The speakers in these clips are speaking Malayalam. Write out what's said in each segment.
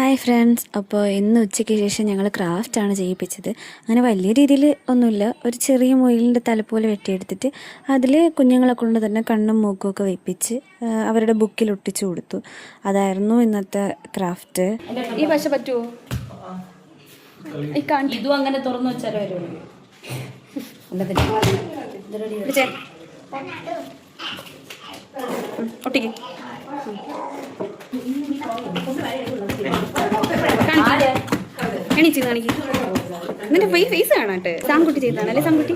ഹായ് ഫ്രണ്ട്സ്, അപ്പോൾ ഇന്ന് ഉച്ചയ്ക്ക് ശേഷം ഞങ്ങൾ ക്രാഫ്റ്റാണ് ചെയ്യിപ്പിച്ചത്. അങ്ങനെ വലിയ രീതിയിൽ ഒന്നുമില്ല, ഒരു ചെറിയ മുയലിൻ്റെ തല പോലെ വെട്ടിയെടുത്തിട്ട് അതിൽ കുഞ്ഞുങ്ങളെ കൊണ്ട് തന്നെ കണ്ണും മൂക്കും ഒക്കെ വെപ്പിച്ച് അവരുടെ ബുക്കിൽ ഒട്ടിച്ചു കൊടുത്തു. അതായിരുന്നു ഇന്നത്തെ ക്രാഫ്റ്റ്. ഈ പശ പറ്റുമോ? ഇതും അങ്ങനെ തുറന്നു വെച്ചാലോ വരുമോ? ഒട്ടിക്ക്. എണീച്ച് കാണിക്ക്. ഇതിന്റെ ഫേസ് കാണാട്ടെ. സാംകുട്ടി ചെയ്താണ് അല്ലേ? സാംകുട്ടി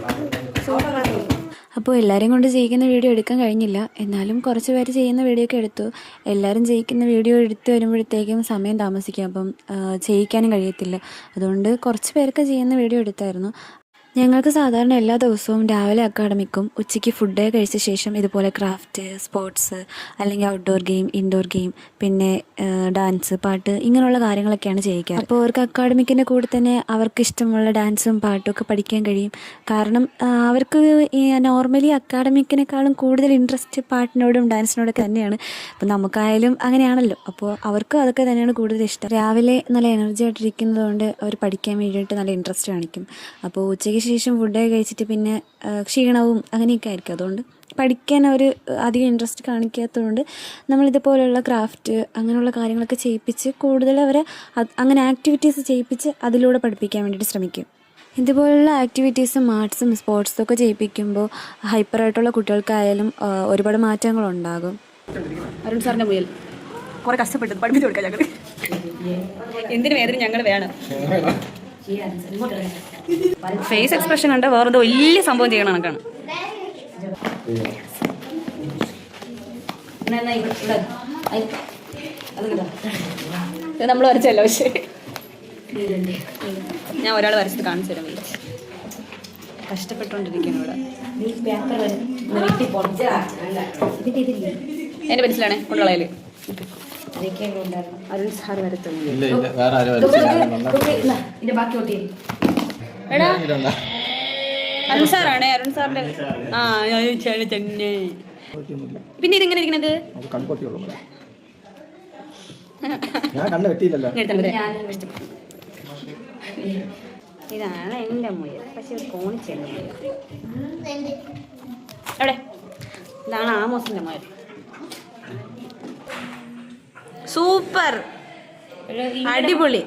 അപ്പോൾ എല്ലാവരെയും കൊണ്ട് ചെയ്യിക്കുന്ന വീഡിയോ എടുക്കാൻ കഴിഞ്ഞില്ല, എന്നാലും കുറച്ച് പേര് ചെയ്യുന്ന വീഡിയോ ഒക്കെ എടുത്തു. എല്ലാവരും ചെയ്യിക്കുന്ന വീഡിയോ എടുത്ത് വരുമ്പോഴത്തേക്കും സമയം താമസിക്കും, അപ്പം ചെയ്യിക്കാനും കഴിയത്തില്ല. അതുകൊണ്ട് കുറച്ച് പേരൊക്കെ ചെയ്യുന്ന വീഡിയോ എടുത്തായിരുന്നു. ഞങ്ങൾക്ക് സാധാരണ എല്ലാ ദിവസവും രാവിലെ അക്കാഡമിക്കും ഉച്ചയ്ക്ക് ഫുഡ് കഴിച്ച ശേഷം ഇതുപോലെ ക്രാഫ്റ്റ്, സ്പോർട്സ്, അല്ലെങ്കിൽ ഔട്ട്ഡോർ ഗെയിം, ഇൻഡോർ ഗെയിം, പിന്നെ ഡാൻസ്, പാട്ട്, ഇങ്ങനെയുള്ള കാര്യങ്ങളൊക്കെയാണ് ചെയ്യിക്കുക. അപ്പോൾ അവർക്ക് അക്കാഡമിക്കിൻ്റെ കൂടെ തന്നെ അവർക്ക് ഇഷ്ടമുള്ള ഡാൻസും പാട്ടും ഒക്കെ പഠിക്കാൻ കഴിയും. കാരണം അവർക്ക് നോർമലി അക്കാഡമിക്കിനേക്കാളും കൂടുതൽ ഇൻട്രസ്റ്റ് പാട്ടിനോടും ഡാൻസിനോടൊക്കെ തന്നെയാണ്. അപ്പോൾ നമുക്കായാലും അങ്ങനെയാണല്ലോ. അപ്പോൾ അവർക്ക് അതൊക്കെ തന്നെയാണ് കൂടുതൽ ഇഷ്ടം. രാവിലെ നല്ല എനർജി ആയിട്ടിരിക്കുന്നത് കൊണ്ട് അവർ പഠിക്കാൻ വേണ്ടിയിട്ട് നല്ല ഇൻട്രസ്റ്റ് കാണിക്കും. അപ്പോൾ ഉച്ചയ്ക്ക് ശേഷം ഫുഡൊക്കെ കഴിച്ചിട്ട് പിന്നെ ക്ഷീണവും അങ്ങനെയൊക്കെ ആയിരിക്കും. അതുകൊണ്ട് പഠിക്കാൻ അവർ അധികം ഇൻട്രസ്റ്റ് കാണിക്കാത്തതുകൊണ്ട് നമ്മളിതുപോലെയുള്ള ക്രാഫ്റ്റ് അങ്ങനെയുള്ള കാര്യങ്ങളൊക്കെ ചെയ്യിപ്പിച്ച് കൂടുതൽ അവരെ അങ്ങനെ ആക്ടിവിറ്റീസ് ചെയ്യിപ്പിച്ച് അതിലൂടെ പഠിപ്പിക്കാൻ വേണ്ടിയിട്ട് ശ്രമിക്കും. ഇതുപോലുള്ള ആക്ടിവിറ്റീസും ആർട്സും സ്പോർട്സും ഒക്കെ ചെയ്യിപ്പിക്കുമ്പോൾ ഹൈപ്പറായിട്ടുള്ള കുട്ടികൾക്കായാലും ഒരുപാട് മാറ്റങ്ങളുണ്ടാകും. അരുൺ സാറിൻ്റെ മുയൽ കുറെ കഷ്ടപ്പെട്ടത് പഠിപ്പിച്ചു കൊടുക്കാം. ഞങ്ങൾ എന്തിനു വേദന ഞങ്ങൾ വേണം. ഫേസ് എക്സ്പ്രഷൻ കണ്ട വേറെന്തോ വലിയ സംഭവം ചെയ്യണ കണക്കാണ്. നമ്മൾ വരച്ചല്ലോ, പക്ഷേ ഞാൻ ഒരാൾ വരച്ചിട്ട് കാണിച്ചു തരാം. കഷ്ടപ്പെട്ടുകൊണ്ടിരിക്കുന്നു ഇവിടെ. എൻ്റെ പെൻസിലാണേ കൊണ്ടുകളയല്. അരുൺ സാർ വരത്തുന്നു. എടാ അരുൺ സാറാണേ, അരുൺ സാറിന്റെ. ആ തന്നെ. പിന്നെ ഇതിങ്ങനെ ഇരിക്കണത് ഇതാണ് എൻ്റെ മുയൽ. പക്ഷെ കോണിച്ചെന്നെ എവിടെ? ഇതാണ് ആമോസിന്റെ മുയൽ. സൂപ്പർ, അടിപൊളി.